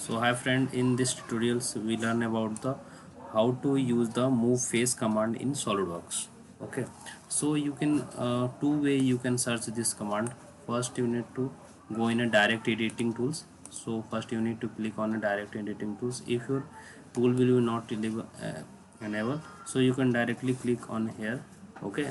So hi friend, in this tutorials we learn about the how to use the move face command in SolidWorks. Okay, so you can two way you can search this command. First you need to go in a direct editing tools. So first you need to click on a direct editing tools. If your tool will not enable, so you can directly click on here. Okay,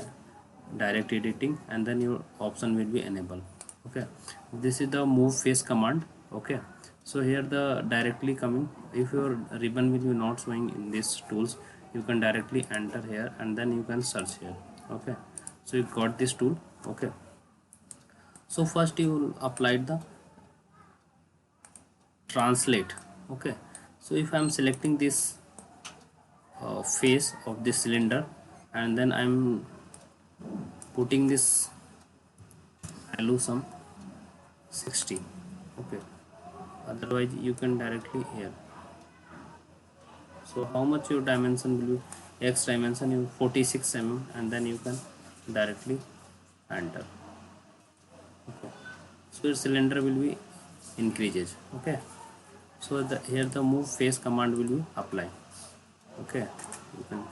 direct editing, and then your option will be enable. Okay, this is the move face command. Okay, so here the directly coming, if your ribbon will be not showing in these tools, you can directly enter here and then you can search here. Okay, so you got this tool. Okay, so first you will apply the translate. Okay, so if I am selecting this face of this cylinder, and then I'm putting this value some 60. Okay, otherwise you can directly here. So how much your dimension will be, x dimension you 46 mm, and then you can directly enter. Okay, so your cylinder will be increases. Okay, so here the move face command will be apply. Okay, you can,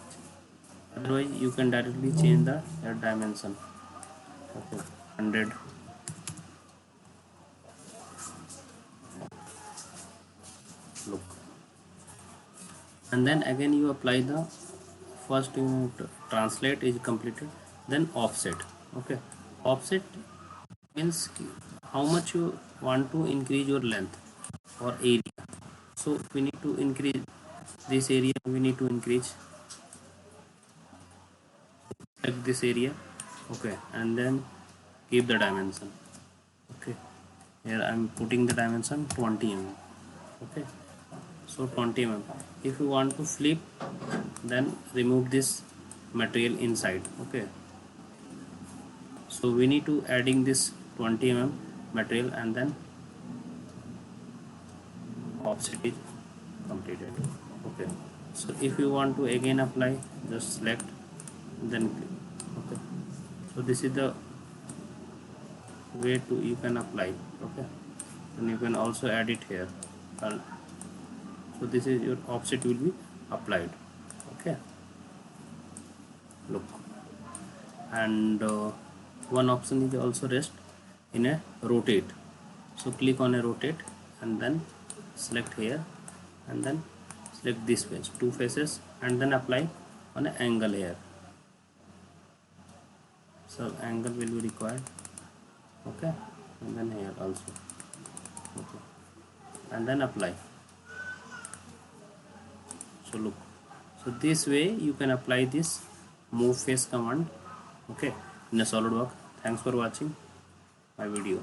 otherwise you can directly change the dimension. Okay, 100. Look, and then again you apply the first you translate is completed, then offset. Okay, offset means how much you want to increase your length or area. So we need to increase this area, we need to increase like this area. Okay, and then keep the dimension. Okay, here I'm putting the dimension 20 mm. Okay, so 20 mm. If you want to flip, then remove this material inside. Okay, so we need to adding this 20 mm material, and then offset is completed. Okay, so if you want to again apply, just select, then okay, so this is the way to you can apply. Okay, and you can also add it here. So this is your offset will be applied. Okay, look, and one option is also rest in a rotate. So click on a rotate and then select here, and then select this face, two faces, and then apply on an angle here. So angle will be required. Okay, and then here also. Okay, and then apply. So look, so this way you can apply this move face command. Okay, in a SolidWorks. Thanks for watching my video.